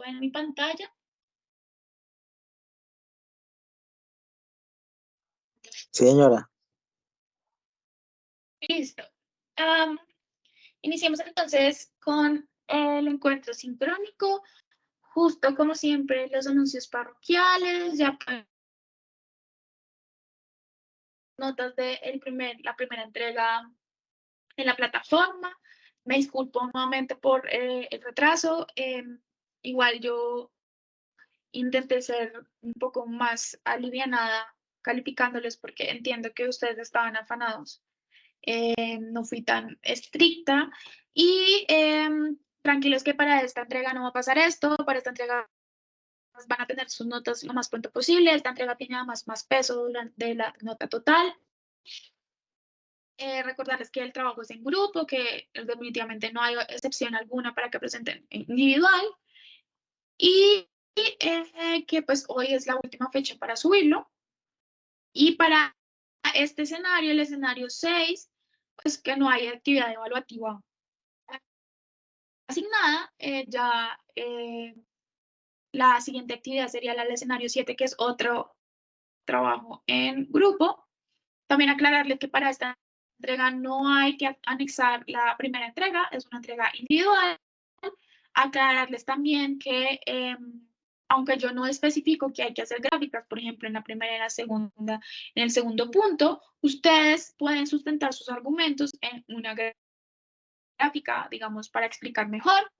pronto ven mi pantalla. Sí, señora. Listo. Am, Iniciemos entonces con el encuentro sincrónico. Justo como siempre, los anuncios parroquiales, ya notas de la primera entrega en la plataforma. Me disculpo nuevamente por el retraso. Igual yo intenté ser un poco más alivianada calificándoles porque entiendo que ustedes estaban afanados. No fui tan estricta y tranquilos que para esta entrega no va a pasar esto, para esta entrega van a tener sus notas lo más pronto posible, esta entrega tiene además más peso de la nota total. Recordarles que el trabajo es en grupo, que definitivamente no hay excepción alguna para que presenten individual y que pues hoy es la última fecha para subirlo. Y para este escenario, el escenario 6 pues que no hay actividad evaluativa asignada, la siguiente actividad sería la del escenario 7 que es otro trabajo en grupo. También aclararles que para esta entrega no hay que anexar la primera entrega, es una entrega individual. Aclararles también que, aunque yo no especifico que hay que hacer gráficas, por ejemplo, en la primera y en la segunda, en el segundo punto, ustedes pueden sustentar sus argumentos en una gráfica, digamos, para explicar mejor.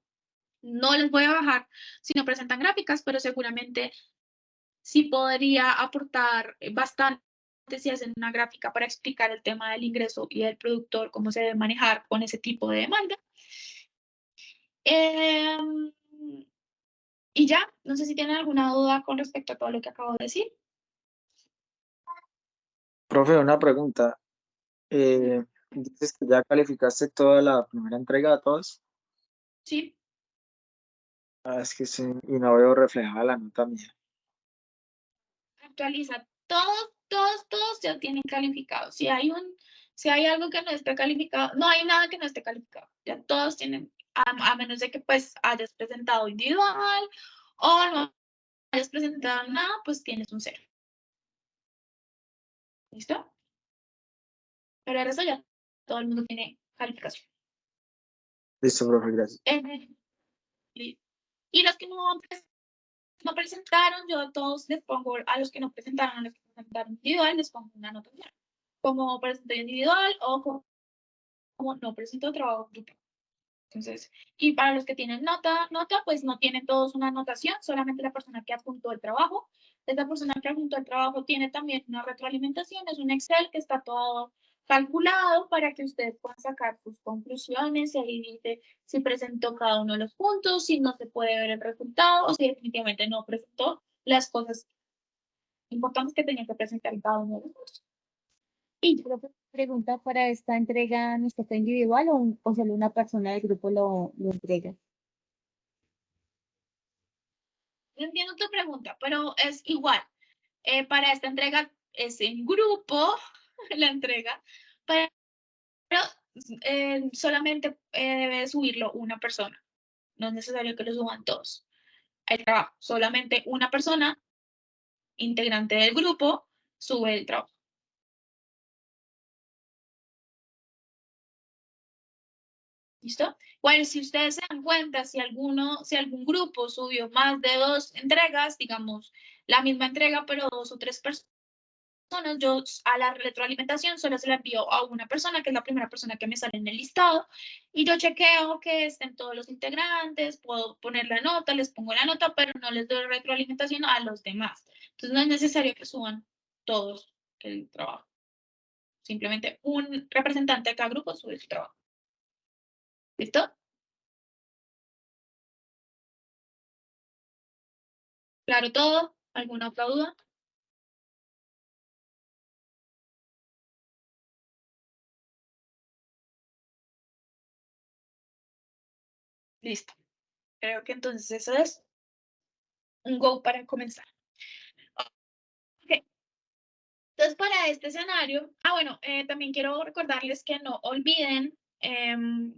No les voy a bajar si no presentan gráficas, pero seguramente sí podría aportar bastante si hacen una gráfica para explicar el tema del ingreso y del productor, cómo se debe manejar con ese tipo de demanda. Em, y ya, no sé si tienen alguna duda con respecto a todo lo que acabo de decir. Profe, una pregunta. Dices que ya calificaste toda la primera entrega de todos. Sí, Ah, es que sí, y no veo reflejada la nota mía. actualiza. Todos ya tienen calificado. Si hay algo que no esté calificado, no hay nada que no esté calificado. Ya todos tienen, a menos de que pues hayas presentado individual o no hayas presentado nada, pues tienes un cero. ¿Listo? Pero el resto ya todo el mundo tiene calificación. Listo, profe, gracias. Y los que no presentaron, yo a todos les pongo, a los que no presentaron, a los que presentaron individual, les pongo una nota como presentó individual o como no presentó trabajo grupal. Entonces, y para los que tienen nota, pues no tienen todos una anotación, solamente la persona que adjuntó el trabajo. Esta persona que adjuntó el trabajo tiene también una retroalimentación, es un Excel que está todo calculado para que ustedes puedan sacar sus conclusiones, y ahí dice si presentó cada uno de los puntos, si no se puede ver el resultado o si definitivamente no presentó las cosas importantes que tenía que presentar en cada uno de los puntos. Y Profe, pregunta, ¿para esta entrega nos toca individual o solo una persona del grupo lo entrega? yo entiendo tu pregunta, pero es igual. Para esta entrega es en grupo la entrega, pero solamente debe subirlo una persona. No es necesario que lo suban todos. El trabajo, solamente una persona, integrante del grupo, sube el trabajo. ¿Listo? Bueno, si ustedes se dan cuenta, si algún grupo subió más de 2 entregas, digamos, la misma entrega, pero 2 o 3 personas, yo a la retroalimentación solo se la envío a una persona, que es la primera persona que me sale en el listado, y yo chequeo que estén todos los integrantes, puedo poner la nota, les pongo la nota, pero no les doy retroalimentación a los demás. Entonces no es necesario que suban todos el trabajo. Simplemente un representante de cada grupo sube su trabajo. ¿Listo? ¿Claro todo? ¿Alguna otra duda? Listo. Creo que entonces eso es un go para comenzar. Ok. Entonces, para este escenario, bueno, también quiero recordarles que no olviden em,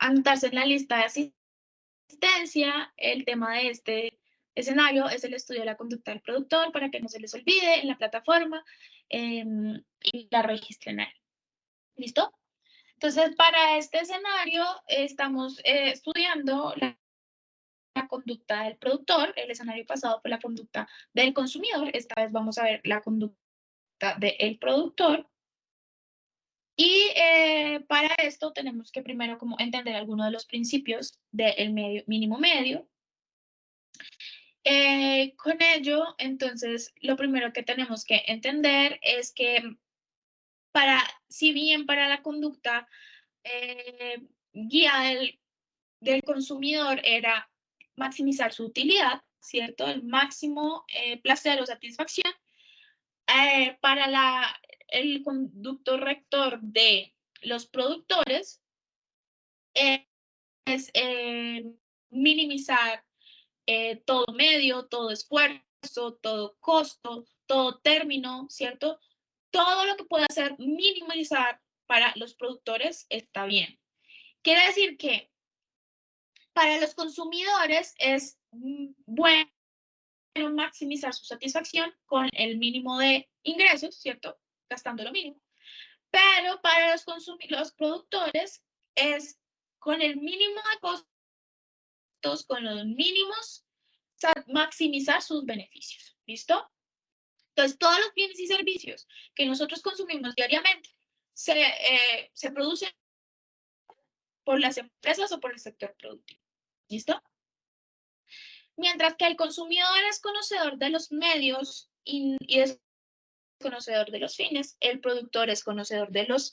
anotarse en la lista de asistencia. El tema de este escenario es el estudio de la conducta del productor para que no se les olvide en la plataforma y la registren ahí. ¿Listo? Entonces, para este escenario estamos estudiando la conducta del productor. El escenario pasado fue la conducta del consumidor. Esta vez vamos a ver la conducta del productor. Y para esto tenemos que primero como entender algunos de los principios del mínimo medio. Con ello, entonces, lo primero que tenemos que entender es que si bien para la conducta guía del consumidor era maximizar su utilidad, ¿cierto? El máximo placer o satisfacción, para el conducto rector de los productores es minimizar todo medio, todo esfuerzo, todo costo, todo término, ¿cierto? Todo lo que pueda ser minimizar para los productores está bien. Quiere decir que para los consumidores es bueno maximizar su satisfacción con el mínimo de ingresos, ¿cierto? Gastando lo mínimo. Pero para los productores es con el mínimo de costos, con los mínimos, maximizar sus beneficios. ¿Listo? Entonces, todos los bienes y servicios que nosotros consumimos diariamente se producen por las empresas o por el sector productivo. ¿Listo? Mientras que el consumidor es conocedor de los medios y es conocedor de los fines, el productor es conocedor de los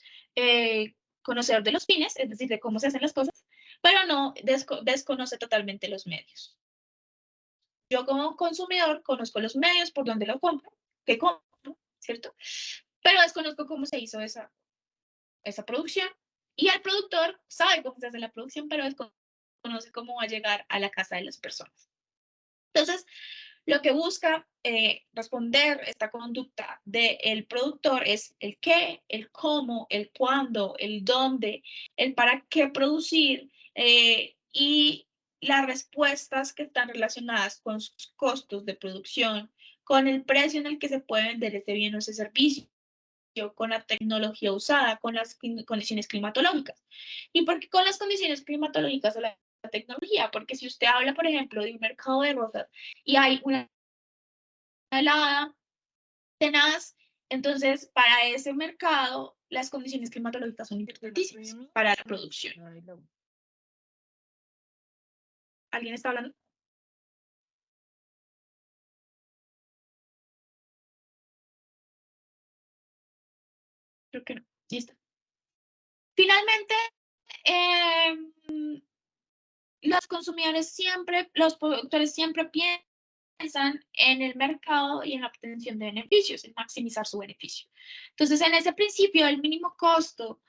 fines, es decir, de cómo se hacen las cosas, pero no desconoce totalmente los medios. Yo como consumidor conozco los medios por donde lo compro, que compro, ¿cierto? Pero desconozco cómo se hizo esa producción. Y el productor sabe cómo se hace la producción, pero desconoce cómo va a llegar a la casa de las personas. Entonces, lo que busca responder esta conducta del productor es el qué, el cómo, el cuándo, el dónde, el para qué producir y las respuestas que están relacionadas con sus costos de producción, con el precio en el que se puede vender ese bien o ese servicio, con la tecnología usada, con las condiciones climatológicas. ¿Y por qué con las condiciones climatológicas o la tecnología? Porque si usted habla, por ejemplo, de un mercado de rosas y hay una helada tenaz, entonces para ese mercado las condiciones climatológicas son importantísimas para la producción. ¿Alguien está hablando? Creo que no. Listo. Finalmente, los consumidores siempre, los productores siempre piensan en el mercado y en la obtención de beneficios, en maximizar su beneficio. Entonces, en ese principio, el mínimo costo,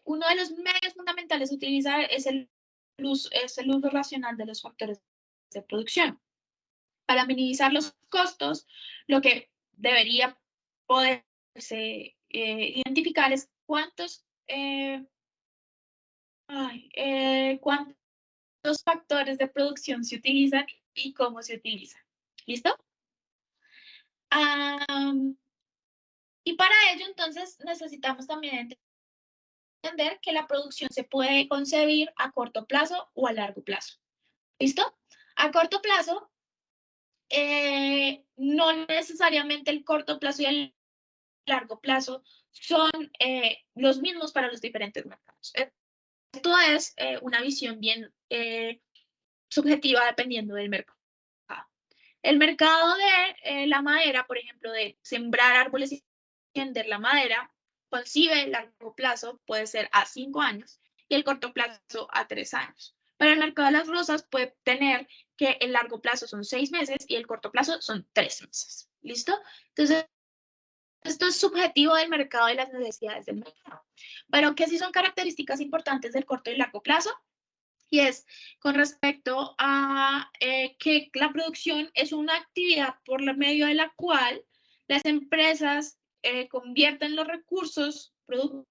uno de los medios fundamentales a utilizar es el uso racional de los factores de producción. Para minimizar los costos, lo que debería poderse identificar es cuántos factores de producción se utilizan y cómo se utilizan. ¿Listo? Y para ello, entonces, necesitamos también entender que la producción se puede concebir a corto plazo o a largo plazo. ¿Listo? A corto plazo, no necesariamente el corto plazo y el largo plazo son los mismos para los diferentes mercados. Esto es una visión bien subjetiva dependiendo del mercado. El mercado de la madera, por ejemplo, de sembrar árboles y vender la madera, concibe el largo plazo, puede ser a 5 años, y el corto plazo a 3 años. Pero el mercado de las rosas puede tener que el largo plazo son 6 meses y el corto plazo son 3 meses. ¿Listo? Entonces, esto es subjetivo del mercado y las necesidades del mercado. Pero ¿qué sí son características importantes del corto y largo plazo? Y es con respecto a que la producción es una actividad por medio de la cual las empresas convierten los recursos productivos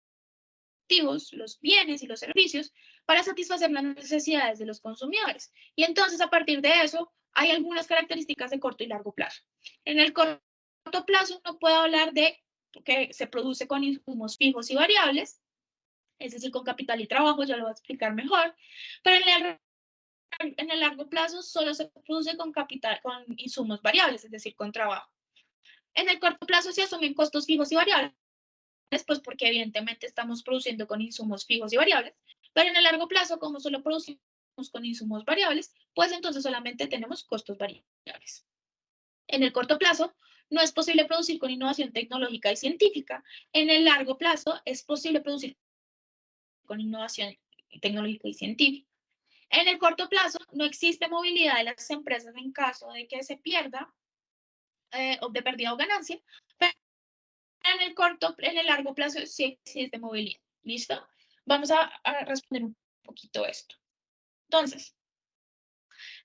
productivos, los bienes y los servicios, para satisfacer las necesidades de los consumidores. Y entonces, a partir de eso, hay algunas características de corto y largo plazo. En el corto plazo, uno puede hablar de que se produce con insumos fijos y variables, es decir, con capital y trabajo, ya lo voy a explicar mejor, pero en el largo plazo solo se produce con capital, con insumos variables, es decir, con trabajo. En el corto plazo se asumen costos fijos y variables, pues porque evidentemente estamos produciendo con insumos fijos y variables, pero en el largo plazo, como solo producimos con insumos variables, pues entonces solamente tenemos costos variables. En el corto plazo, no es posible producir con innovación tecnológica y científica. En el largo plazo, es posible producir con innovación tecnológica y científica. En el corto plazo, no existe movilidad de las empresas en caso de que se pierda o de pérdida o ganancia, pero en el largo plazo sí existe movilidad. ¿Listo? Vamos a responder un poquito esto. Entonces,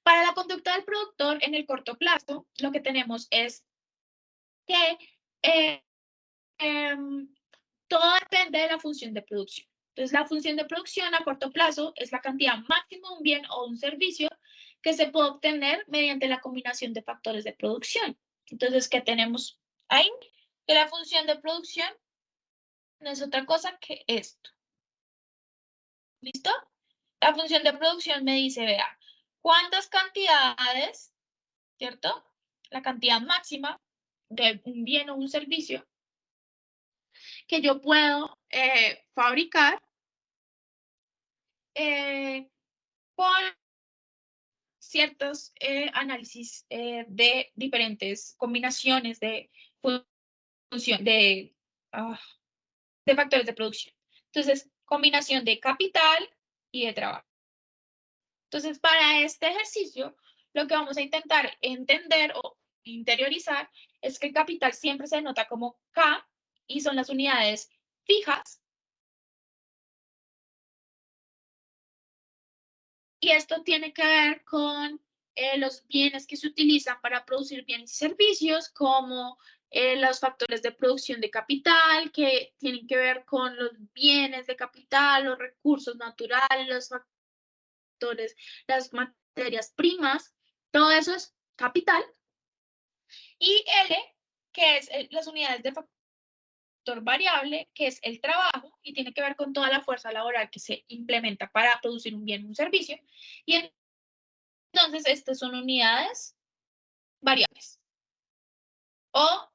para la conducta del productor en el corto plazo, lo que tenemos es que todo depende de la función de producción. Entonces, la función de producción a corto plazo es la cantidad máxima de un bien o un servicio que se puede obtener mediante la combinación de factores de producción. Entonces, ¿qué tenemos ahí? Que la función de producción no es otra cosa que esto. ¿Listo? La función de producción me dice, vea, cuántas cantidades, ¿cierto? La cantidad máxima de un bien o un servicio que yo puedo fabricar con ciertos análisis de diferentes combinaciones de función de factores de producción. Entonces, combinación de capital y de trabajo. Entonces, para este ejercicio, lo que vamos a intentar entender o interiorizar es que el capital siempre se denota como K y son las unidades fijas. Y esto tiene que ver con los bienes que se utilizan para producir bienes y servicios, como los factores de producción de capital, que tienen que ver con los bienes de capital, los recursos naturales, los factores, las materias primas, todo eso es capital. Y L, que es las unidades de factor variable, que es el trabajo, y tiene que ver con toda la fuerza laboral que se implementa para producir un bien o un servicio. Y entonces, estas son unidades variables o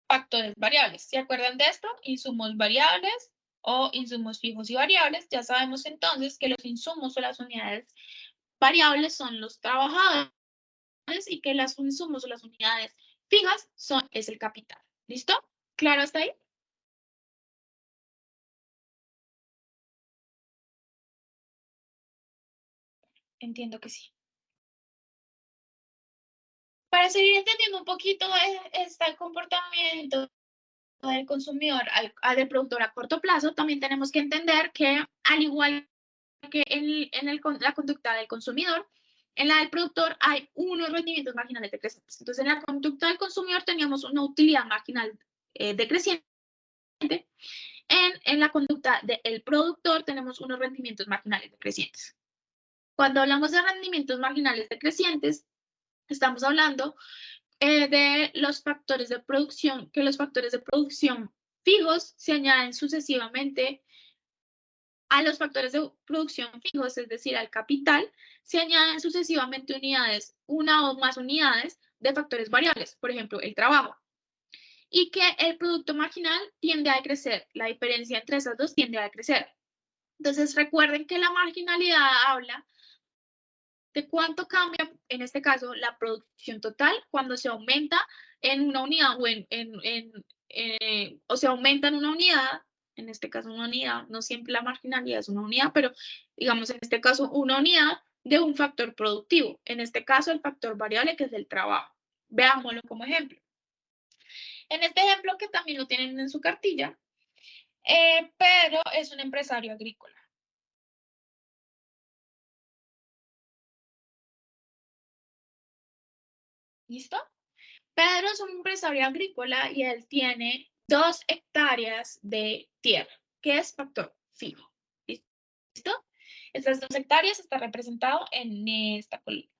factores variables. ¿Se acuerdan de esto? Insumos variables o insumos fijos y variables. Ya sabemos entonces que los insumos o las unidades variables son los trabajadores y que los insumos o las unidades fijas es el capital. ¿Listo? ¿Claro hasta ahí? Entiendo que sí. Para seguir entendiendo un poquito este comportamiento del consumidor del productor a corto plazo, también tenemos que entender que al igual que la conducta del consumidor, en la del productor hay unos rendimientos marginales decrecientes. Entonces, en la conducta del consumidor teníamos una utilidad marginal decreciente. En la conducta del productor tenemos unos rendimientos marginales decrecientes. Cuando hablamos de rendimientos marginales decrecientes, estamos hablando de los factores de producción, que los factores de producción fijos se añaden sucesivamente a los factores de producción fijos, es decir, al capital, se añaden sucesivamente unidades, una o más unidades de factores variables, por ejemplo, el trabajo, y que el producto marginal tiende a decrecer, la diferencia entre esas dos tiende a decrecer. Entonces, recuerden que la marginalidad habla de cuánto cambia, en este caso, la producción total cuando se aumenta en una unidad o se aumenta en una unidad, en este caso una unidad, no siempre la marginalidad es una unidad, pero digamos en este caso una unidad de un factor productivo, en este caso el factor variable que es el trabajo. Veámoslo como ejemplo. En este ejemplo que también lo tienen en su cartilla, Pedro es un empresario agrícola. ¿Listo? Pedro es un empresario agrícola y él tiene 2 hectáreas de tierra. ¿Qué es factor? fijo. ¿Listo? Estas 2 hectáreas está representado en esta columna.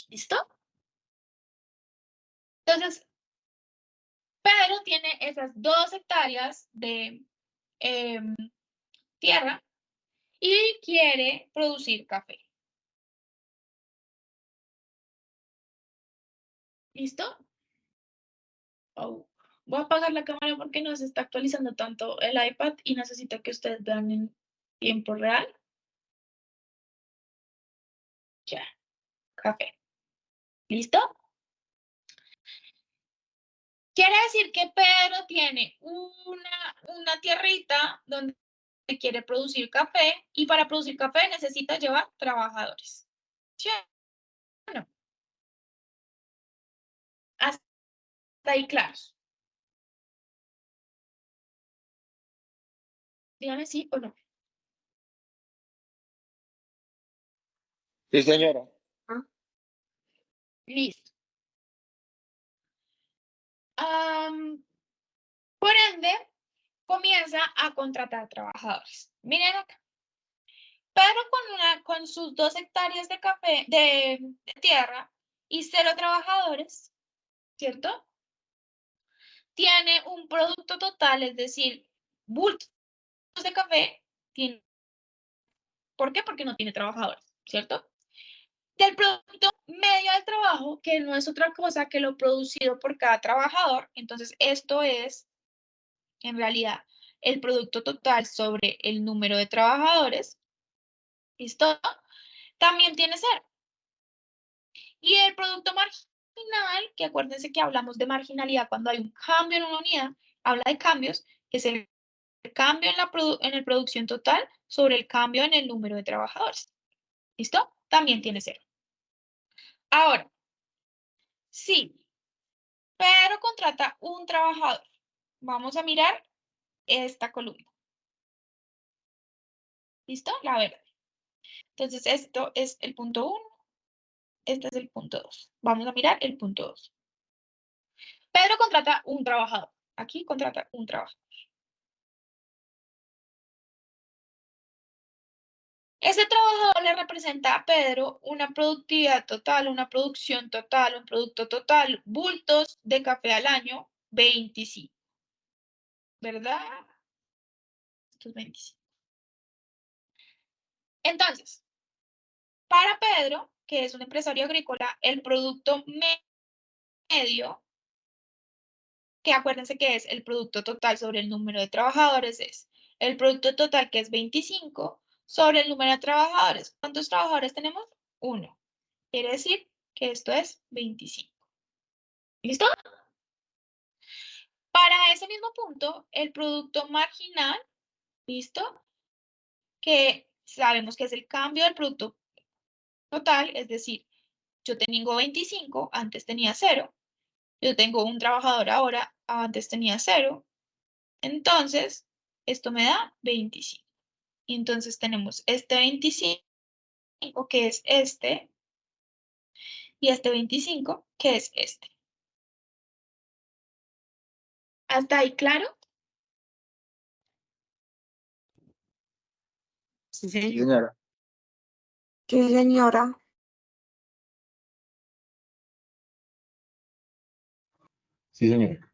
¿Listo? Entonces, Pedro tiene esas 2 hectáreas de tierra y quiere producir café. ¿Listo? Oh, voy a apagar la cámara porque no se está actualizando tanto el iPad y necesito que ustedes vean en tiempo real. Ya, café. ¿Listo? Quiere decir que Pedro tiene una tierrita donde quiere producir café y para producir café necesita llevar trabajadores. ¿Sí o no? Hasta ahí claros. Dígame sí o no. Sí, señora. Listo. Por ende, comienza a contratar trabajadores. Miren acá. Pero con sus 2 hectáreas de café, de tierra y 0 trabajadores, ¿cierto? Tiene un producto total, es decir, bultos de café. ¿Por qué? Porque no tiene trabajadores, ¿cierto? Del producto medio del trabajo, que no es otra cosa que lo producido por cada trabajador. Entonces, esto es, en realidad, el producto total sobre el número de trabajadores. ¿Listo? También tiene 0. Y el producto marginal, que acuérdense que hablamos de marginalidad cuando hay un cambio en una unidad, habla de cambios, que es el cambio en la producción total sobre el cambio en el número de trabajadores. ¿Listo? También tiene 0. Ahora, sí, pero contrata un trabajador. Vamos a mirar esta columna. ¿Listo? La verde. Entonces, esto es el punto 1. Este es el punto 2. Vamos a mirar el punto 2. Pedro contrata un trabajador. Aquí contrata un trabajador. Ese trabajador le representa a Pedro una productividad total, una producción total, un producto total, bultos de café al año, 25. ¿Verdad? Estos 25. Entonces, para Pedro, que es un empresario agrícola, el producto medio, que acuérdense que es el producto total sobre el número de trabajadores, es el producto total que es 25 sobre el número de trabajadores. ¿Cuántos trabajadores tenemos? 1. Quiere decir que esto es 25. ¿Listo? Para ese mismo punto, el producto marginal, ¿listo? Que sabemos que es el cambio del producto total, es decir, yo tengo 25, antes tenía 0. Yo tengo un trabajador ahora, antes tenía 0. Entonces, esto me da 25. Y entonces tenemos este 25, que es este, y este 25, que es este. ¿Hasta ahí claro? Sí, señora. Sí, señora. Sí, señora.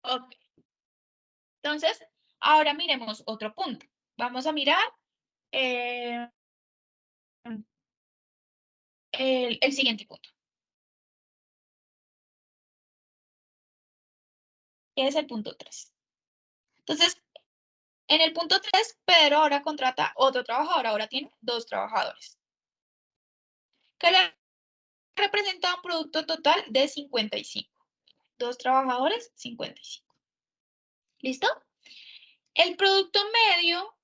Ok. Entonces, ahora miremos otro punto. Vamos a mirar el siguiente punto. Que es el punto 3. Entonces, en el punto 3, Pedro ahora contrata otro trabajador, ahora tiene 2 trabajadores. Que le representa un producto total de 55. 2 trabajadores, 55. ¿Listo? El producto medio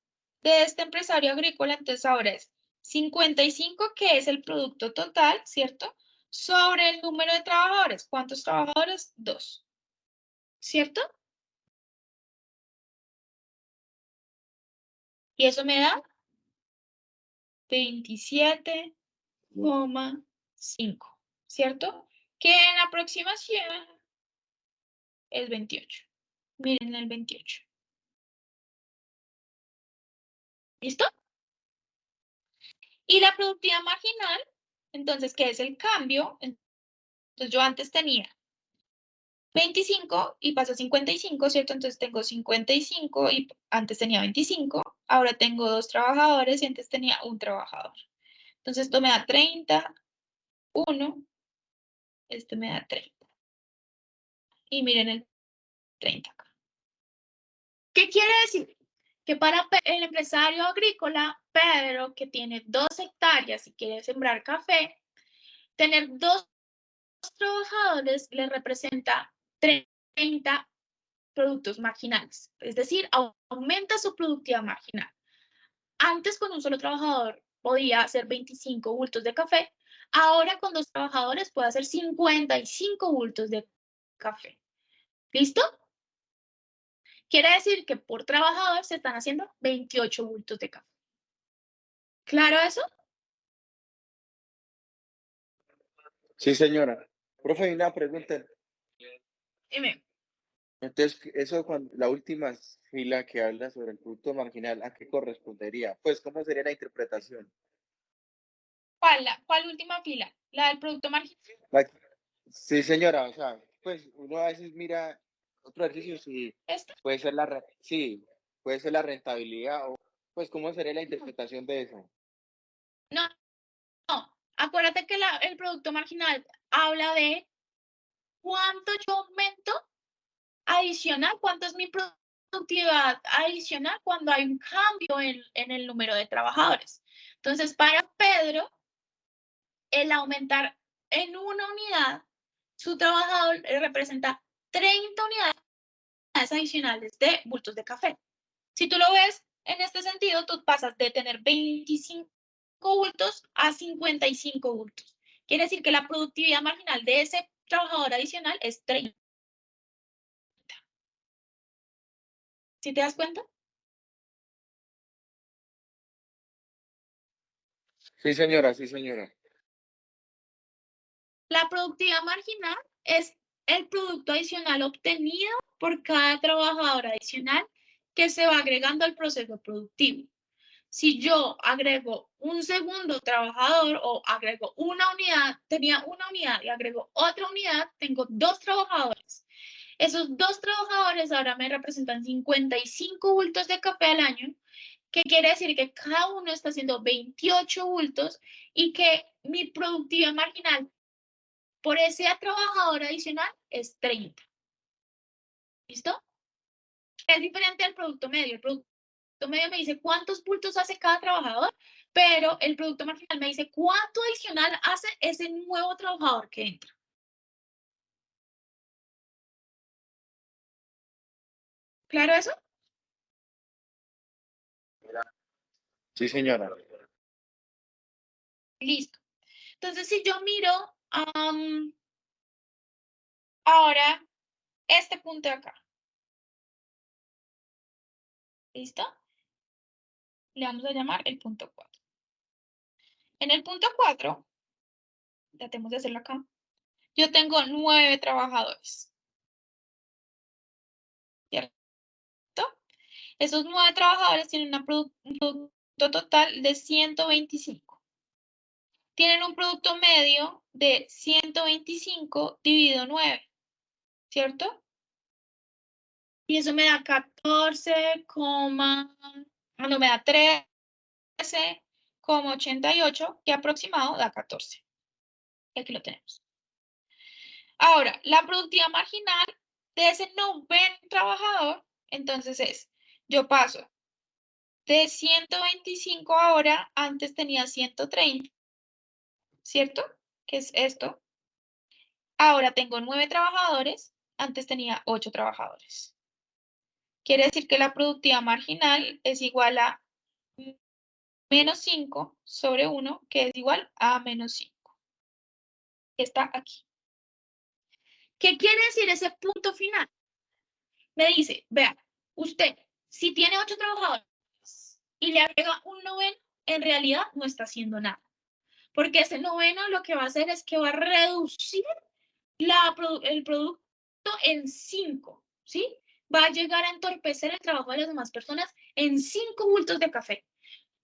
de este empresario agrícola, entonces ahora es 55, que es el producto total, ¿cierto? Sobre el número de trabajadores. ¿Cuántos trabajadores? 2. ¿Cierto? Y eso me da 27,5, ¿cierto? Que en aproximación es 28. Miren el 28. ¿Listo? Y la productividad marginal, entonces, ¿qué es el cambio? Entonces, yo antes tenía 25 y pasó a 55, ¿cierto? Entonces tengo 55 y antes tenía 25. Ahora tengo 2 trabajadores y antes tenía un trabajador. Entonces esto me da 30, 1, este me da 30. Y miren el 30 acá. ¿Qué quiere decir? Que para el empresario agrícola, Pedro, que tiene 2 hectáreas y quiere sembrar café, tener 2 trabajadores le representa 30 productos marginales. Es decir, aumenta su productividad marginal. Antes con un solo trabajador podía hacer 25 bultos de café, ahora con 2 trabajadores puede hacer 55 bultos de café. ¿Listo? Quiere decir que por trabajador se están haciendo 28 bultos de café. ¿Claro eso? Sí, señora. Profe, hay una pregunta. Dime. Entonces, eso cuando la última fila que habla sobre el producto marginal, ¿a qué correspondería? Pues, ¿cómo sería la interpretación? ¿Cuál última fila? ¿La del producto marginal? La- Sí, señora, o sea, pues uno a veces mira otro ejercicio, sí, ¿Esta? puede ser sí, puede ser la rentabilidad o, pues, ¿cómo sería la interpretación de eso? No, no. Acuérdate que el producto marginal habla de cuánto yo aumento adicional, cuánto es mi productividad adicional cuando hay un cambio en el número de trabajadores. Entonces, para Pedro, el aumentar en una unidad, su trabajador representa 30 unidades adicionales de bultos de café. Si tú lo ves en este sentido, tú pasas de tener 25 bultos a 55 bultos. Quiere decir que la productividad marginal de ese trabajador adicional es 30. ¿Sí te das cuenta? Sí, señora, sí, señora. La productividad marginal es el producto adicional obtenido por cada trabajador adicional que se va agregando al proceso productivo. Si yo agrego un segundo trabajador o agrego una unidad, tenía una unidad y agrego otra unidad, tengo 2 trabajadores. Esos 2 trabajadores ahora me representan 55 bultos de café al año, que quiere decir que cada uno está haciendo 28 bultos y que mi productividad marginal por ese trabajador adicional es 30. ¿Listo? Es diferente al producto medio. El producto medio me dice cuántos bultos hace cada trabajador, pero el producto marginal me dice cuánto adicional hace ese nuevo trabajador que entra. ¿Claro eso? Sí, señora. Listo. Entonces, si yo miro ahora este punto de acá. ¿Listo? Le vamos a llamar el punto 4. En el punto 4, tratemos de hacerlo acá, yo tengo 9 trabajadores. ¿Cierto? Esos 9 trabajadores tienen un producto total de 125. Tienen un producto medio de 125 dividido 9, ¿cierto? Y eso me da 13,88, que aproximado da 14. Y aquí lo tenemos. Ahora, la productividad marginal de ese noveno trabajador, entonces yo paso de 125 ahora, antes tenía 130, ¿cierto? Que es esto. Ahora tengo 9 trabajadores, antes tenía 8 trabajadores. Quiere decir que la productividad marginal es igual a menos 5 sobre 1, que es igual a menos 5. Está aquí. ¿Qué quiere decir ese punto final? Me dice, vea, usted, si tiene 8 trabajadores y le agrega un noveno, en realidad no está haciendo nada. Porque ese noveno lo que va a hacer es que va a reducir el producto en 5, ¿sí? Va a llegar a entorpecer el trabajo de las demás personas en 5 bultos de café.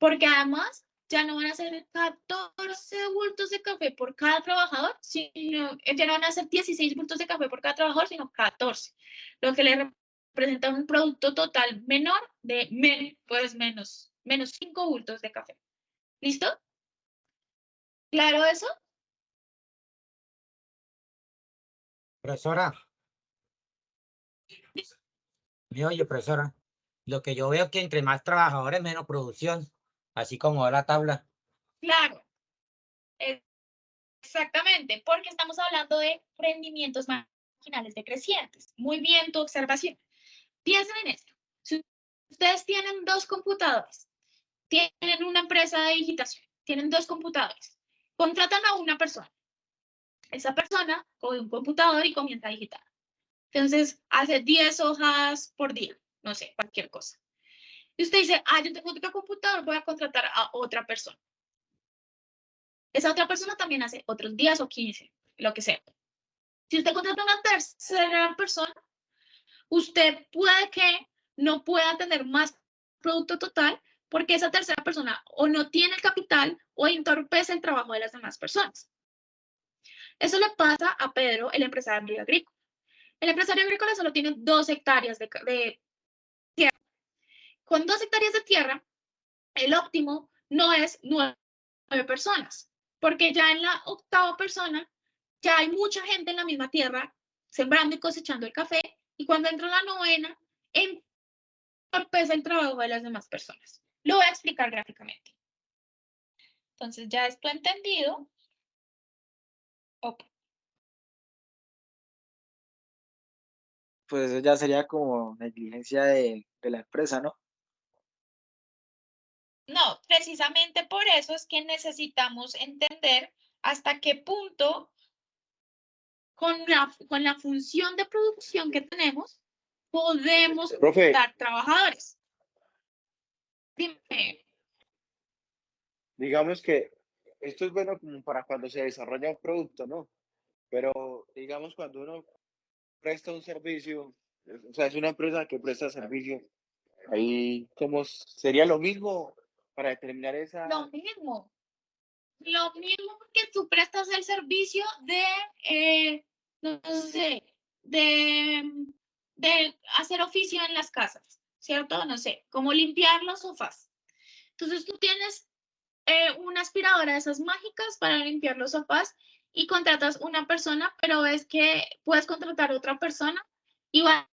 porque además ya no van a ser 14 bultos de café por cada trabajador, sino ya no van a ser 16 bultos de café por cada trabajador, sino 14, lo que le representa un producto total menor de menos 5 bultos de café. ¿Listo? ¿Claro eso? Profesora, me oye, profesora. Lo que yo veo es que entre más trabajadores, menos producción, así como va la tabla. Claro. Exactamente, porque estamos hablando de rendimientos marginales decrecientes. Muy bien tu observación. Piensen en esto. Si ustedes tienen 2 computadores, tienen una empresa de digitación, tienen 2 computadores, contratan a una persona. Esa persona coge un computador y comienza a digitar. Entonces, hace 10 hojas por día, no sé, cualquier cosa. Y usted dice, yo tengo otro computador, voy a contratar a otra persona. Esa otra persona también hace otros 10 o 15, lo que sea. Si usted contrata a una tercera persona, usted puede que no pueda tener más producto total porque esa tercera persona o no tiene el capital o entorpece el trabajo de las demás personas. Eso le pasa a Pedro, el empresario agrícola. El empresario agrícola solo tiene 2 hectáreas de tierra. Con 2 hectáreas de tierra, el óptimo no es 9 personas, porque ya en la 8ª persona ya hay mucha gente en la misma tierra sembrando y cosechando el café, y cuando entra la 9ª, entorpece el trabajo de las demás personas. Lo voy a explicar gráficamente. Entonces, ya esto entendido. Pues eso ya sería como negligencia de la empresa, ¿no? No, precisamente por eso es que necesitamos entender hasta qué punto con la función de producción que tenemos podemos Profe, dar trabajadores. Dime. digamos que esto es bueno como para cuando se desarrolla un producto, ¿no? Pero digamos cuando uno presta un servicio, o sea, es una empresa que presta servicio, ahí como sería lo mismo para determinar esa... Lo mismo porque tú prestas el servicio de, no sé, de hacer oficio en las casas, ¿cierto? No sé, como limpiar los sofás. Entonces tú tienes una aspiradora de esas mágicas para limpiar los sofás y contratas una persona, pero es que puedes contratar otra persona y van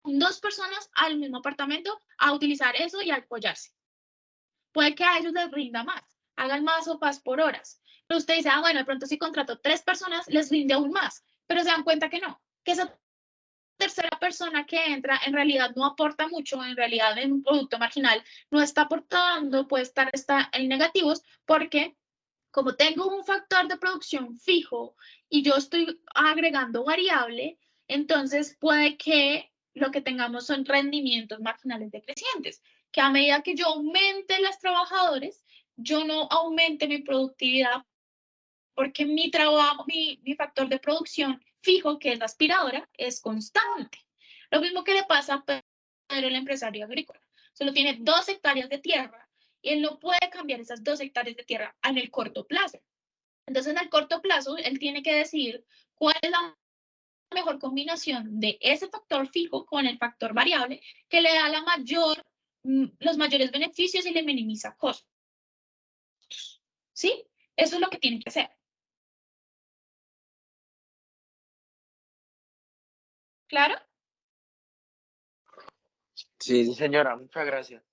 2 personas al mismo apartamento a utilizar eso y a apoyarse. Puede que a ellos les rinda más, hagan más sofás por horas. Pero usted dice, bueno, de pronto si contrato 3 personas, les rinde aún más, pero se dan cuenta que no, que esa tercera persona que entra en realidad no aporta mucho, en realidad en un producto marginal no está aportando, puede estar en negativos, porque como tengo un factor de producción fijo y yo estoy agregando variable, entonces puede que lo que tengamos son rendimientos marginales decrecientes, que a medida que yo aumente los trabajadores, yo no aumente mi productividad porque mi trabajo, mi factor de producción fijo, que es la aspiradora, es constante. Lo mismo que le pasa a Pedro, el empresario agrícola. Solo tiene 2 hectáreas de tierra y él no puede cambiar esas 2 hectáreas de tierra en el corto plazo. Entonces, en el corto plazo, él tiene que decidir cuál es la mejor combinación de ese factor fijo con el factor variable que le da los mayores beneficios y le minimiza costos. ¿Sí? Eso es lo que tiene que hacer. ¿Claro? Sí, Señora, muchas gracias.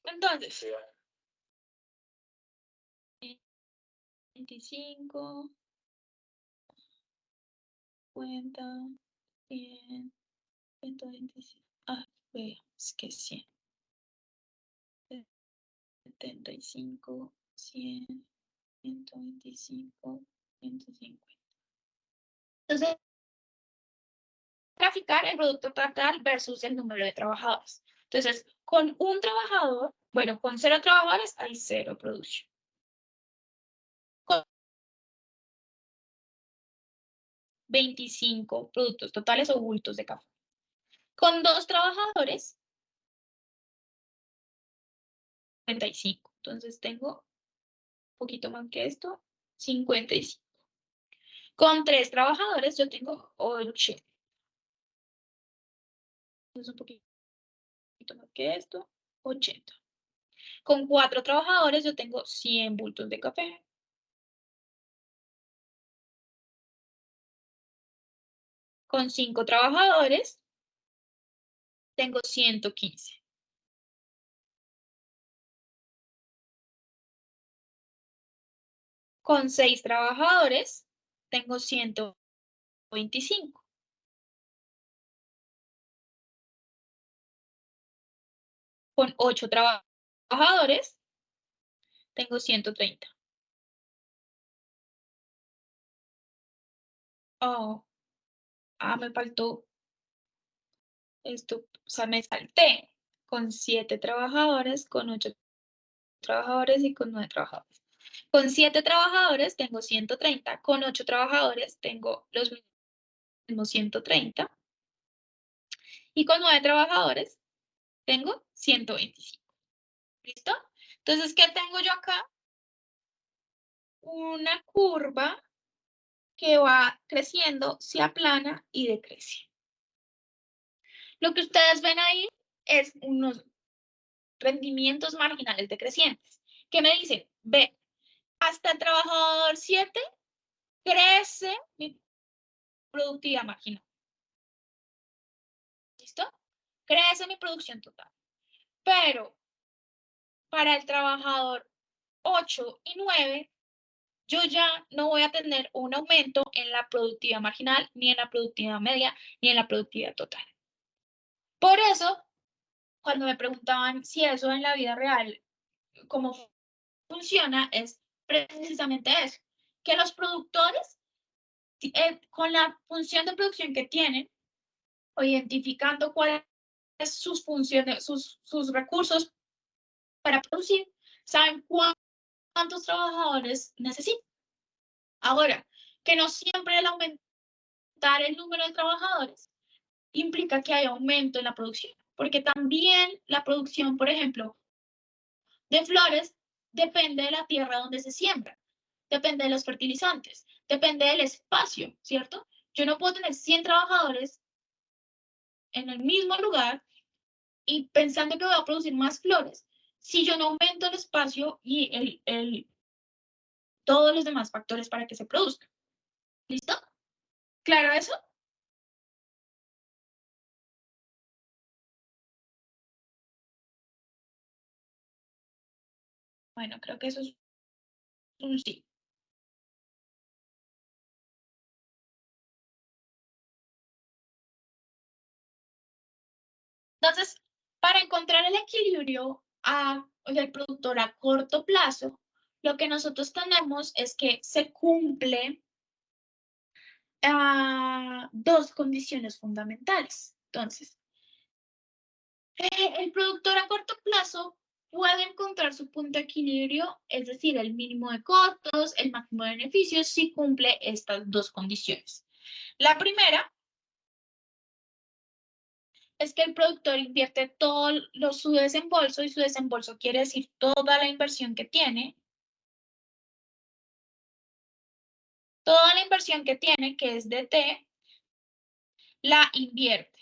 Entonces, 25, 50, 100, 125. Es que 100. 75, 100, 125, 150. Entonces, graficar el producto total versus el número de trabajadores. Entonces, con un trabajador, bueno, con 0 trabajadores hay 0 producción. Con 25 productos totales o bultos de café. Con 2 trabajadores, 55. Entonces tengo un poquito más que esto, 55. Con 3 trabajadores yo tengo 80. Entonces un poquito más que esto, 80. Con 4 trabajadores yo tengo 100 bultos de café. Con 5 trabajadores tengo 115. Con 6 trabajadores tengo 125. Con 8 trabajadores tengo 130. Oh, me faltó esto, o sea, me salté. Con 7 trabajadores, con 8 trabajadores y con 9 trabajadores. Con 7 trabajadores tengo 130, con 8 trabajadores tengo los mismos 130 y con 9 trabajadores tengo 125. ¿Listo? Entonces, ¿qué tengo yo acá? Una curva que va creciendo, se aplana y decrece. Lo que ustedes ven ahí es unos rendimientos marginales decrecientes. ¿Qué me dicen? Ve, hasta el trabajador 7 crece mi productividad marginal. ¿Listo? Crece mi producción total. Pero para el trabajador 8 y 9, yo ya no voy a tener un aumento en la productividad marginal, ni en la productividad media, ni en la productividad total. Por eso, cuando me preguntaban si eso en la vida real, cómo funciona, es precisamente eso, que los productores, con la función de producción que tienen, o identificando cuáles son sus funciones, sus recursos para producir, saben cuántos trabajadores necesitan. Ahora, que no siempre el aumentar el número de trabajadores implica que haya aumento en la producción, porque también la producción, por ejemplo, de flores depende de la tierra donde se siembra, depende de los fertilizantes, depende del espacio, ¿cierto? Yo no puedo tener 100 trabajadores en el mismo lugar y pensando que voy a producir más flores si yo no aumento el espacio y todos los demás factores para que se produzca. ¿Listo? ¿Claro eso? Bueno, creo que eso es un sí. Entonces, para encontrar el equilibrio del productor a corto plazo, lo que nosotros tenemos es que se cumple dos condiciones fundamentales. Entonces, el productor a corto plazo puede encontrar su punto de equilibrio, es decir, el mínimo de costos, el máximo de beneficios, si cumple estas dos condiciones. La primera es que el productor invierte todo su desembolso, y su desembolso quiere decir toda la inversión que tiene. Toda la inversión que tiene, que es de T, la invierte.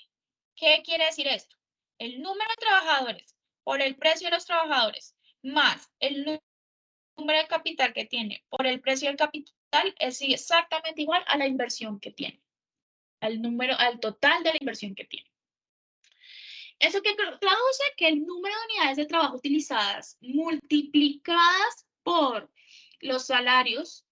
¿Qué quiere decir esto? El número de trabajadores por el precio de los trabajadores más el número de capital que tiene por el precio del capital es exactamente igual a la inversión que tiene, al total de la inversión que tiene. Eso que traduce que el número de unidades de trabajo utilizadas multiplicadas por los salarios,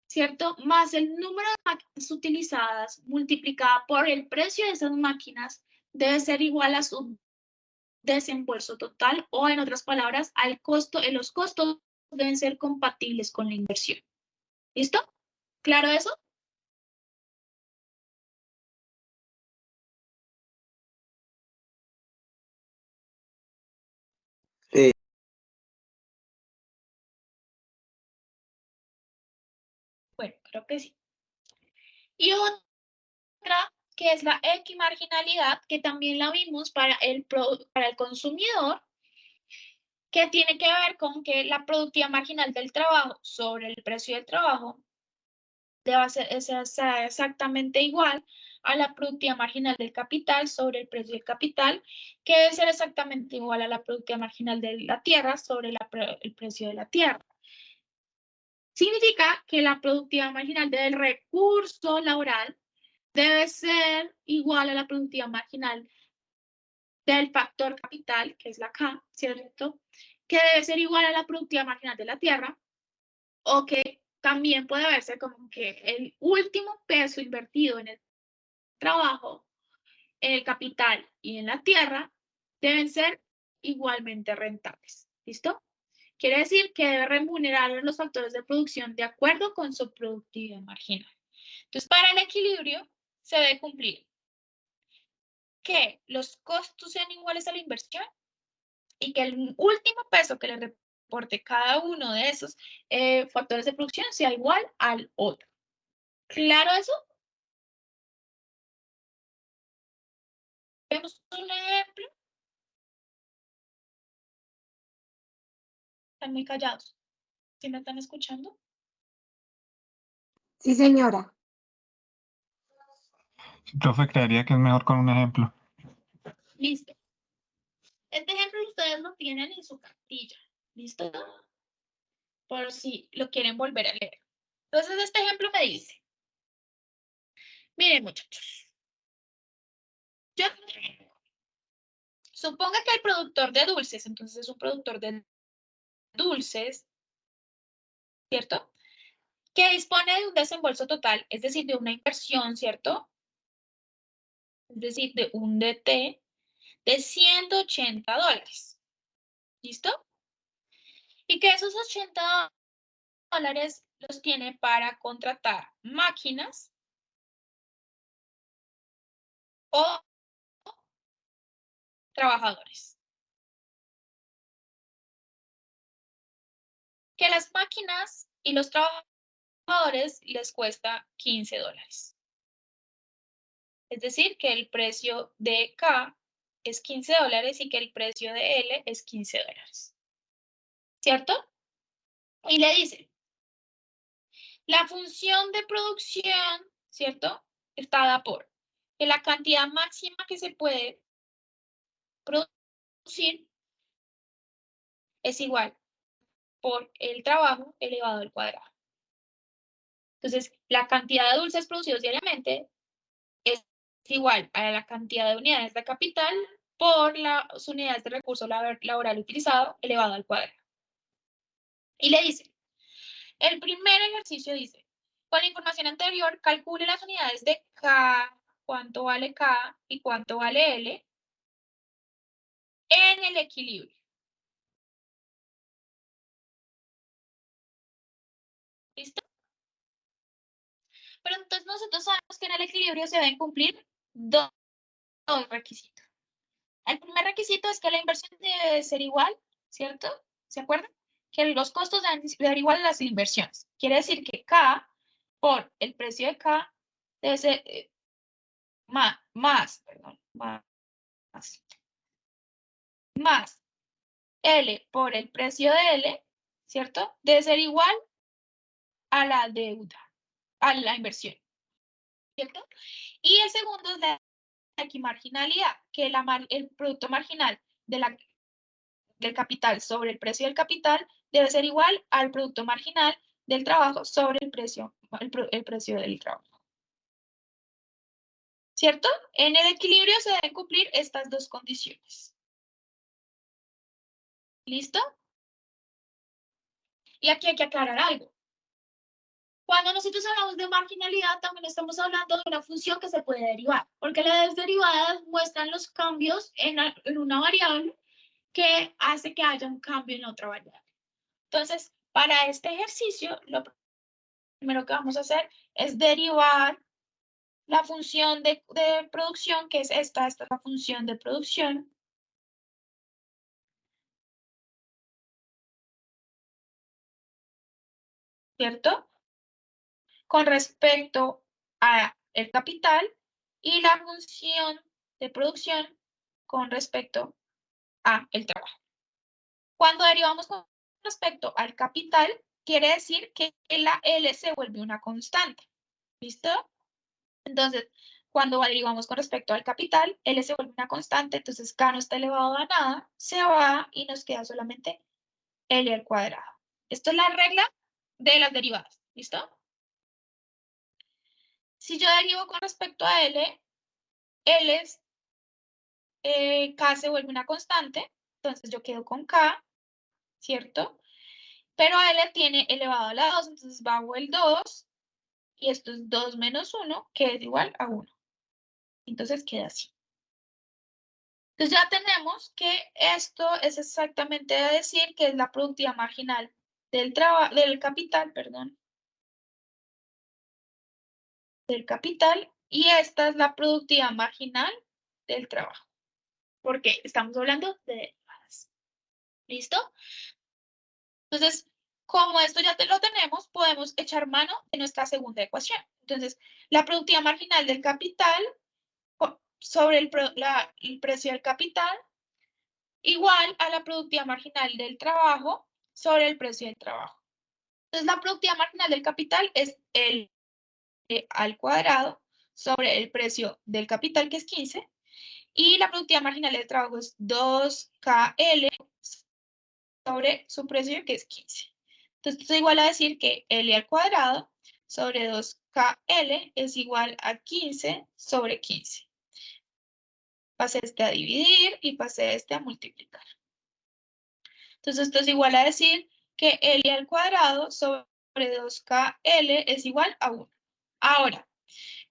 ¿cierto? Más el número de máquinas utilizadas multiplicada por el precio de esas máquinas debe ser igual a su desembolso total, o en otras palabras, al costo, los costos deben ser compatibles con la inversión. ¿Listo? ¿Claro eso? Sí. Bueno, creo que sí. Y otra, que es la equimarginalidad, que también la vimos para el consumidor, que tiene que ver con que la productividad marginal del trabajo sobre el precio del trabajo debe ser exactamente igual a la productividad marginal del capital sobre el precio del capital, que debe ser exactamente igual a la productividad marginal de la tierra sobre el precio de la tierra. Significa que la productividad marginal del recurso laboral debe ser igual a la productividad marginal del factor capital, que es la K, ¿cierto? Que debe ser igual a la productividad marginal de la tierra, o que también puede verse como que el último peso invertido en el trabajo, en el capital y en la tierra deben ser igualmente rentables. ¿Listo? Quiere decir que debe remunerar a los factores de producción de acuerdo con su productividad marginal. Entonces, para el equilibrio se debe cumplir que los costos sean iguales a la inversión y que el último peso que le reporte cada uno de esos factores de producción sea igual al otro. ¿Claro eso? Vemos un ejemplo. Están muy callados. ¿Sí me están escuchando? Sí, señora. Profe, creería que es mejor con un ejemplo. Listo. Este ejemplo ustedes lo tienen en su cartilla. ¿Listo? Por si lo quieren volver a leer. Entonces, este ejemplo me dice, miren muchachos, yo suponga que el productor de dulces, entonces es un productor de dulces, ¿cierto? Que dispone de un desembolso total, es decir, de una inversión, ¿cierto? Es decir, de un DT de $180. ¿Listo? Y que esos $80 los tiene para contratar máquinas o trabajadores. Que las máquinas y los trabajadores les cuesta $15. Es decir, que el precio de K es $15 y que el precio de L es $15. ¿Cierto? Y le dice, la función de producción, ¿cierto? Está dada por que la cantidad máxima que se puede producir es igual por el trabajo elevado al cuadrado. Entonces, la cantidad de dulces producidos diariamente es igual a la cantidad de unidades de capital por las unidades de recurso laboral utilizado elevado al cuadrado. Y le dice, el primer ejercicio dice, con la información anterior, calcule las unidades de K, cuánto vale K y cuánto vale L en el equilibrio. ¿Listo? Pero entonces nosotros sabemos que en el equilibrio se deben cumplir dos requisitos. El primer requisito es que la inversión debe ser igual, ¿cierto? ¿Se acuerdan? Que los costos deben ser igual a las inversiones. Quiere decir que K por el precio de K debe ser más L por el precio de L, ¿cierto? Debe ser igual a la deuda, a la inversión, ¿cierto? Y el segundo es la equimarginalidad, que el producto marginal del capital sobre el precio del capital debe ser igual al producto marginal del trabajo sobre el precio del trabajo. ¿Cierto? En el equilibrio se deben cumplir estas dos condiciones. ¿Listo? Y aquí hay que aclarar algo. Cuando nosotros hablamos de marginalidad, también estamos hablando de una función que se puede derivar, porque las derivadas muestran los cambios en una variable que hace que haya un cambio en otra variable. Entonces, para este ejercicio, lo primero que vamos a hacer es derivar la función de producción, que es esta es la función de producción. ¿Cierto? Con respecto a el capital y la función de producción con respecto a el trabajo. Cuando derivamos con respecto al capital, quiere decir que la L se vuelve una constante. ¿Listo? Entonces, cuando derivamos con respecto al capital, L se vuelve una constante, entonces K no está elevado a nada, se va y nos queda solamente L al cuadrado. Esto es la regla de las derivadas. ¿Listo? Si yo derivo con respecto a L, K se vuelve una constante, entonces yo quedo con K, ¿cierto? Pero L tiene elevado a la 2, entonces bajo el 2, y esto es 2 menos 1, que es igual a 1. Entonces queda así. Entonces ya tenemos que esto es exactamente decir que es la productividad marginal del capital, perdón. Del capital, y esta es la productividad marginal del trabajo. Porque estamos hablando de derivadas. ¿Listo? Entonces, como esto ya lo tenemos, podemos echar mano de nuestra segunda ecuación. Entonces, la productividad marginal del capital sobre el precio del capital igual a la productividad marginal del trabajo sobre el precio del trabajo. Entonces, la productividad marginal del capital es L al cuadrado sobre el precio del capital, que es 15, y la productividad marginal del trabajo es 2KL sobre su precio, que es 15. Entonces, esto es igual a decir que L al cuadrado sobre 2KL es igual a 15 sobre 15. Pasé este a dividir y pasé este a multiplicar. Entonces, esto es igual a decir que L al cuadrado sobre 2KL es igual a 1. Ahora,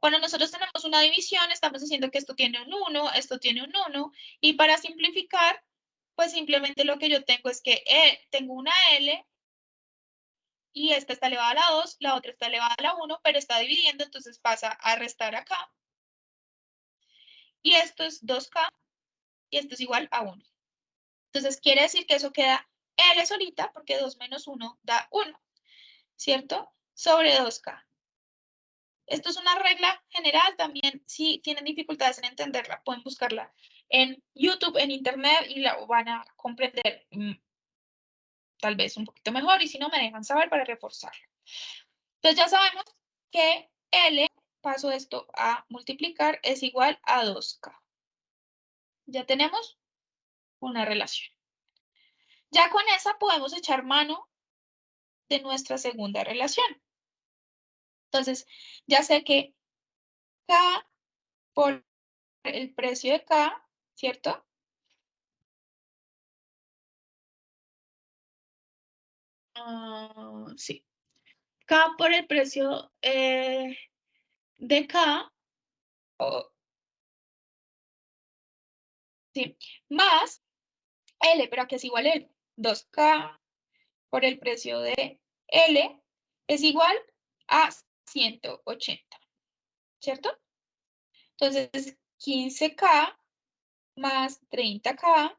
cuando nosotros tenemos una división, estamos diciendo que esto tiene un 1, esto tiene un 1, y para simplificar, pues simplemente lo que yo tengo es que tengo una L, y esta está elevada a la 2, la otra está elevada a la 1, pero está dividiendo, entonces pasa a restar acá. Y esto es 2K, y esto es igual a 1. Entonces quiere decir que eso queda L solita, porque 2 menos 1 da 1, ¿cierto? Sobre 2K. Esto es una regla general también. Si tienen dificultades en entenderla, pueden buscarla en YouTube, en Internet, y la van a comprender tal vez un poquito mejor, y si no, me dejan saber para reforzarlo. Entonces ya sabemos que L, paso esto a multiplicar, es igual a 2K. Ya tenemos una relación. Ya con esa podemos echar mano de nuestra segunda relación. Entonces, ya sé que K por el precio de K, ¿cierto? Sí. K por el precio de K, sí, más L, pero aquí es igual a L. 2K por el precio de L es igual a 180, ¿cierto? Entonces, 15K más 30K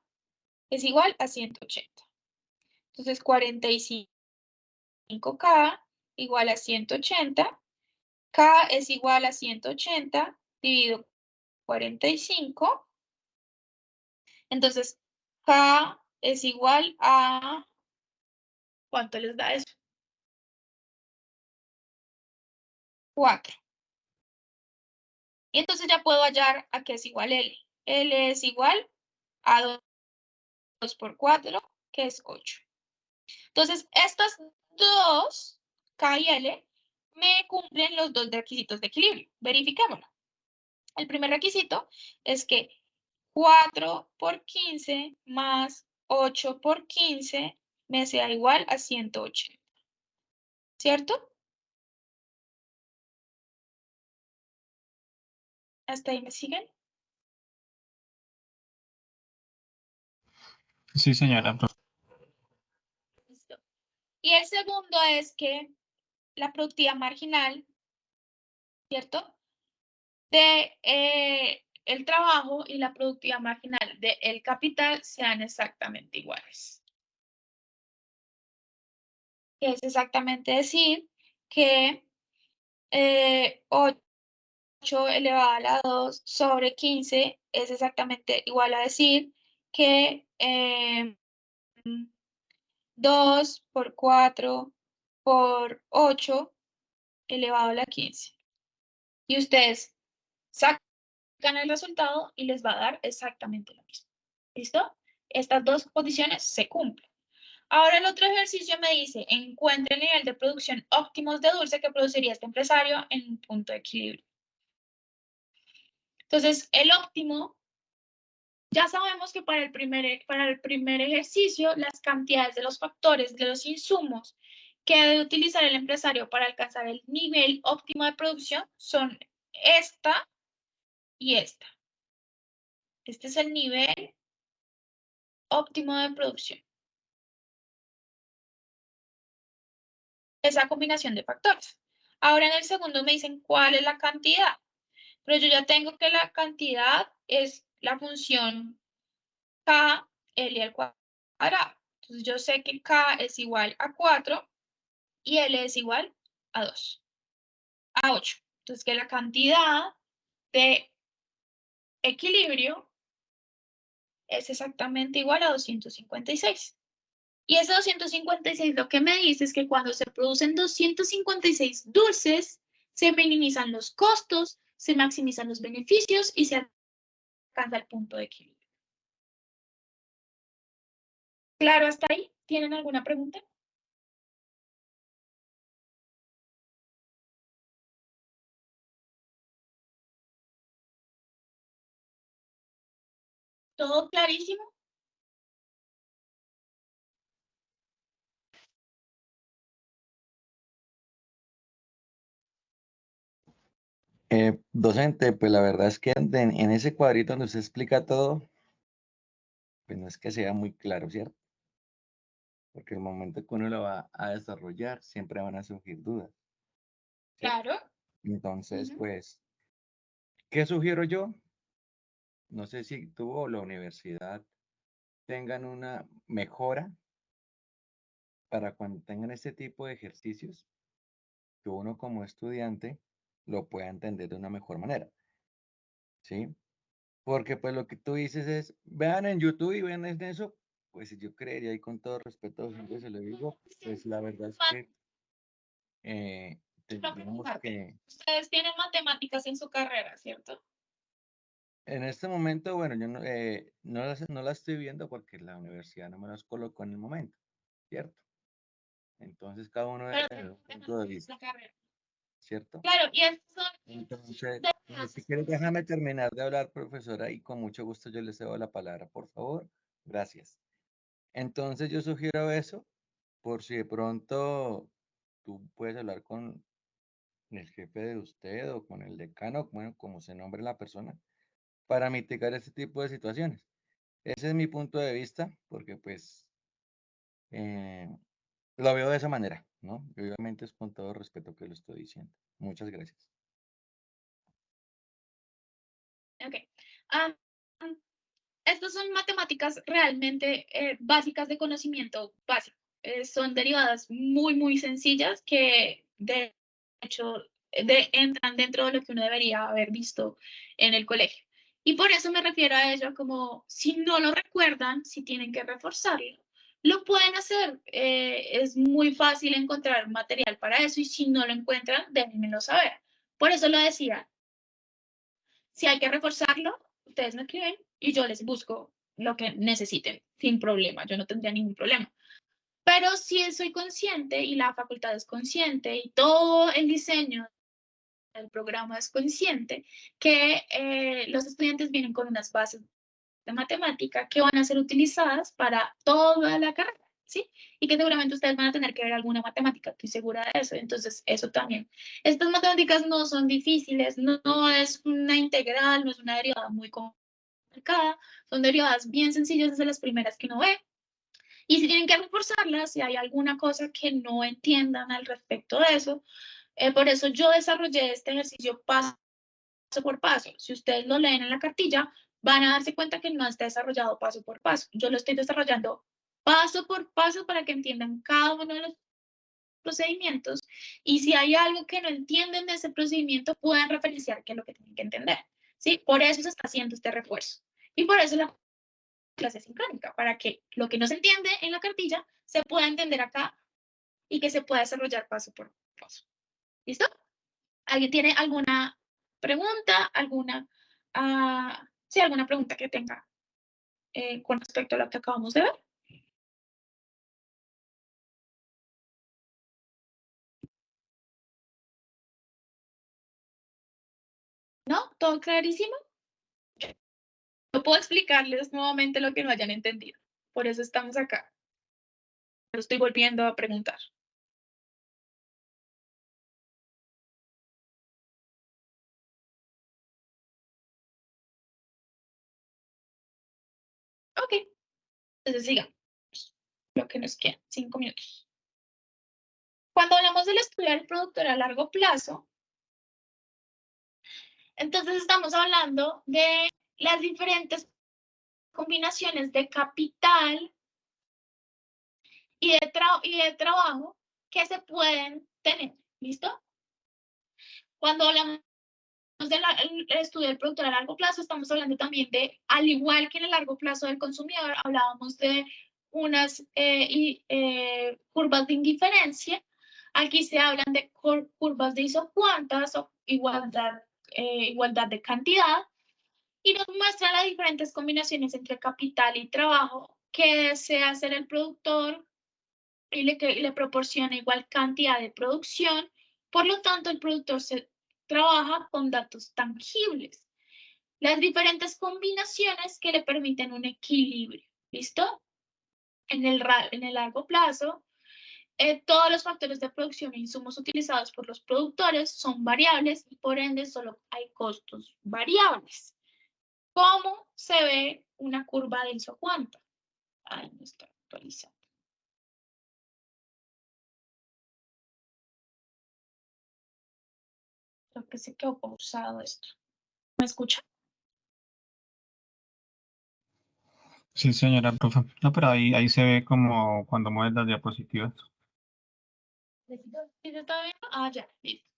es igual a 180. Entonces, 45K igual a 180. K es igual a 180 dividido 45. Entonces, K es igual a... ¿Cuánto les da eso? 4. Y entonces ya puedo hallar a qué es igual L. L es igual a 2 por 4, que es 8. Entonces, estas dos, K y L, me cumplen los dos requisitos de equilibrio. Verifiquémoslo. El primer requisito es que 4 por 15 más 8 por 15 me sea igual a 180. ¿Cierto? ¿Hasta ahí me siguen? Sí, señora. Listo. Y el segundo es que la productividad marginal, ¿cierto? De el trabajo y la productividad marginal del capital sean exactamente iguales. Que es exactamente decir que 8 elevado a la 2 sobre 15 es exactamente igual a decir que 2 por 4 por 8 elevado a la 15. Y ustedes sacan el resultado y les va a dar exactamente lo mismo. ¿Listo? Estas dos condiciones se cumplen. Ahora el otro ejercicio me dice, encuentre el nivel de producción óptimos de dulce que produciría este empresario en un punto de equilibrio. Entonces, el óptimo, ya sabemos que para el primer ejercicio, las cantidades de los factores, de los insumos que debe utilizar el empresario para alcanzar el nivel óptimo de producción son esta y esta. Este es el nivel óptimo de producción. Esa combinación de factores. Ahora en el segundo me dicen cuál es la cantidad. Pero yo ya tengo que la cantidad es la función K, L al cuadrado. Entonces yo sé que K es igual a 4 y L es igual a 2, a 8. Entonces que la cantidad de equilibrio es exactamente igual a 256. Y ese 256 lo que me dice es que cuando se producen 256 dulces, se minimizan los costos, se maximizan los beneficios y se alcanza el punto de equilibrio. ¿Claro hasta ahí? ¿Tienen alguna pregunta? ¿Todo clarísimo? Docente, pues la verdad es que en ese cuadrito donde usted explica todo, pues no es que sea muy claro, ¿cierto? Porque el momento que uno lo va a desarrollar, siempre van a surgir dudas, ¿cierto? Claro. Entonces, Ujú. pues, ¿qué sugiero yo? No sé si tú o la universidad tengan una mejora para cuando tengan este tipo de ejercicios, que uno como estudiante lo pueda entender de una mejor manera, ¿sí? Porque pues lo que tú dices es, vean en YouTube y vean en eso, pues yo creería y con todo respeto, siempre se lo digo, pues la verdad es que tenemos que, Ustedes tienen matemáticas en su carrera, ¿cierto? en este momento, bueno, yo no la estoy viendo porque la universidad no me las colocó en el momento, ¿cierto? Entonces cada uno Pero debe tener un tienen punto de matemáticas en vista, la carrera. ¿cierto? Claro, y estos son Entonces, si datos. quieres, déjame terminar de hablar, profesora, y con mucho gusto yo le cedo la palabra, por favor. Gracias. Entonces, yo sugiero eso, por si de pronto tú puedes hablar con el jefe de usted o con el decano, bueno, como se nombre la persona, para mitigar este tipo de situaciones. Ese es mi punto de vista, porque pues eh, lo veo de esa manera, ¿no? Y obviamente es con todo respeto que lo estoy diciendo. Muchas gracias. Ok. Ah, estas son matemáticas realmente básicas de conocimiento básico. Son derivadas muy, muy sencillas que de hecho entran dentro de lo que uno debería haber visto en el colegio. Y por eso me refiero a ello como si no lo recuerdan, si tienen que reforzarlo, lo pueden hacer. Es muy fácil encontrar material para eso y si no lo encuentran, déjenmelo saber. Por eso lo decía, si hay que reforzarlo, ustedes me escriben y yo les busco lo que necesiten, sin problema, yo no tendría ningún problema. Pero si soy consciente y la facultad es consciente y todo el diseño del programa es consciente, que los estudiantes vienen con unas bases de matemática que van a ser utilizadas para toda la carrera, ¿sí? Y que seguramente ustedes van a tener que ver alguna matemática, estoy segura de eso. Entonces, eso también. Estas matemáticas no son difíciles, no es una integral, no es una derivada muy complicada, son derivadas bien sencillas desde las primeras que uno ve. Y si tienen que reforzarlas, si hay alguna cosa que no entiendan al respecto de eso, por eso yo desarrollé este ejercicio paso por paso. Si ustedes lo leen en la cartilla, van a darse cuenta que no está desarrollado paso por paso. Yo lo estoy desarrollando paso por paso para que entiendan cada uno de los procedimientos y si hay algo que no entienden de ese procedimiento, puedan referenciar qué es lo que tienen que entender. ¿Sí? Por eso se está haciendo este refuerzo. Y por eso la clase sincrónica, para que lo que no se entiende en la cartilla se pueda entender acá y que se pueda desarrollar paso por paso. ¿Listo? ¿Alguien tiene alguna pregunta? Sí, alguna pregunta que tenga con respecto a lo que acabamos de ver? ¿No? ¿Todo clarísimo? No puedo explicarles nuevamente lo que no hayan entendido. Por eso estamos acá. Pero estoy volviendo a preguntar. Ok. Entonces sigamos. Lo que nos queda, 5 minutos. Cuando hablamos del estudiar el productor a largo plazo, entonces estamos hablando de las diferentes combinaciones de capital y de trabajo que se pueden tener. ¿Listo? Cuando hablamos del estudio del productor a largo plazo, estamos hablando también de, al igual que en el largo plazo del consumidor, hablábamos de unas curvas de indiferencia. Aquí se hablan de curvas de isocuantas o igualdad de cantidad, y nos muestra las diferentes combinaciones entre capital y trabajo que desea hacer el productor y le proporciona igual cantidad de producción. Por lo tanto, el productor se trabaja con datos tangibles, las diferentes combinaciones que le permiten un equilibrio. ¿Listo? En el largo plazo, todos los factores de producción e insumos utilizados por los productores son variables y por ende solo hay costos variables. ¿Cómo se ve una curva de isocuanta? Ahí no está actualizado. Creo que se quedó pausado esto. ¿Me escucha? Sí, señora profe. No, pero ahí se ve como cuando mueves las diapositivas. ¿Sí se está viendo? Ah, ya, listo.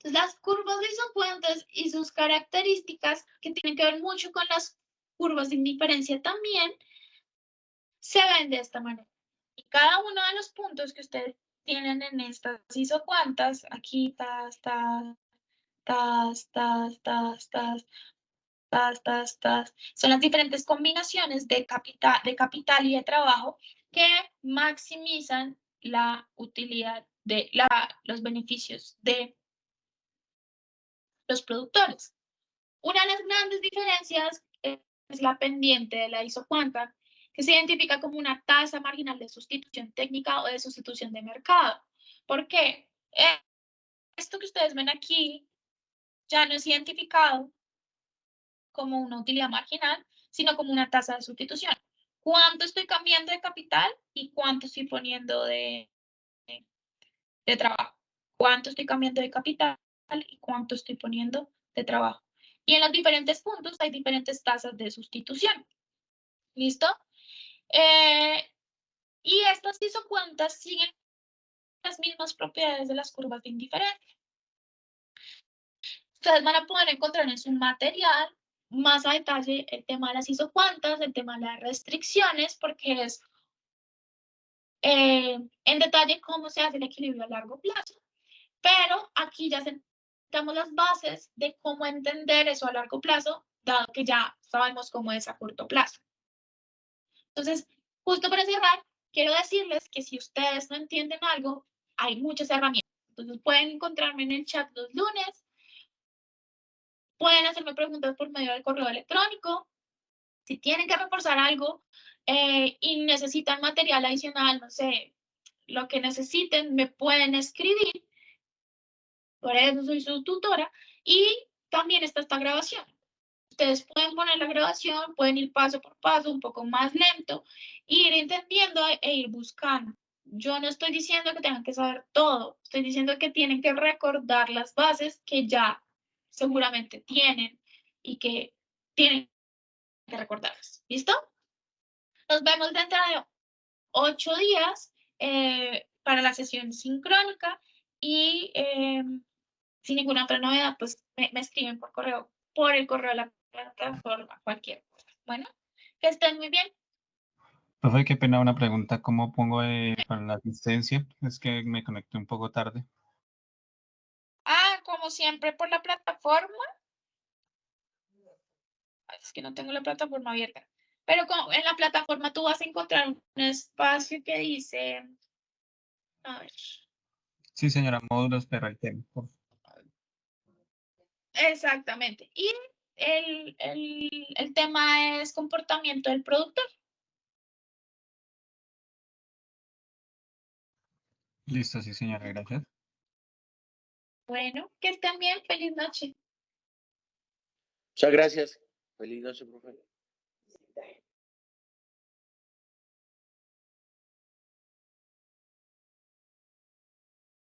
Entonces, las curvas de isocuantas y sus características, que tienen que ver mucho con las curvas de indiferencia también, se ven de esta manera. Y cada uno de los puntos que ustedes tienen en estas isocuantas, aquí, son las diferentes combinaciones de capital y de trabajo que maximizan la utilidad de los beneficios de los productores. Una de las grandes diferencias es la pendiente de la isocuanta, que se identifica como una tasa marginal de sustitución técnica o de sustitución de mercado. ¿Por qué? Esto que ustedes ven aquí ya no es identificado como una utilidad marginal, sino como una tasa de sustitución. ¿Cuánto estoy cambiando de capital y cuánto estoy poniendo de trabajo? ¿Cuánto estoy cambiando de capital y cuánto estoy poniendo de trabajo? Y en los diferentes puntos hay diferentes tasas de sustitución. ¿Listo? Y estas isocuantas siguen las mismas propiedades de las curvas de indiferencia. Ustedes van a poder encontrar en su material más a detalle el tema de las isocuantas, el tema de las restricciones, porque es en detalle cómo se hace el equilibrio a largo plazo. Pero aquí ya sentamos las bases de cómo entender eso a largo plazo, dado que ya sabemos cómo es a corto plazo. Entonces, justo para cerrar, quiero decirles que si ustedes no entienden algo, hay muchas herramientas. Entonces, pueden encontrarme en el chat los lunes, pueden hacerme preguntas por medio del correo electrónico. Si tienen que reforzar algo y necesitan material adicional, no sé, lo que necesiten, me pueden escribir. Por eso soy su tutora. Y también está esta grabación. Ustedes pueden poner la grabación, pueden ir paso por paso, un poco más lento, ir entendiendo e ir buscando. Yo no estoy diciendo que tengan que saber todo, estoy diciendo que tienen que recordar las bases que ya seguramente tienen y que tienen que recordarlas. ¿Listo? Nos vemos dentro de 8 días para la sesión sincrónica y sin ninguna otra novedad, pues me escriben por correo, por el correo de la plataforma, cualquier cosa. Bueno, Que estén muy bien. Profe, qué pena una pregunta. ¿Cómo pongo para la asistencia? Es que me conecté un poco tarde. Como siempre por la plataforma. Es que no tengo la plataforma abierta. Pero en la plataforma tú vas a encontrar un espacio que dice, a ver, Sí, señora, módulos, pero el tema. exactamente. Y el tema es comportamiento del productor. Listo, sí, señora, gracias. Bueno, que estén bien. Feliz noche. Muchas gracias. Feliz noche, profe.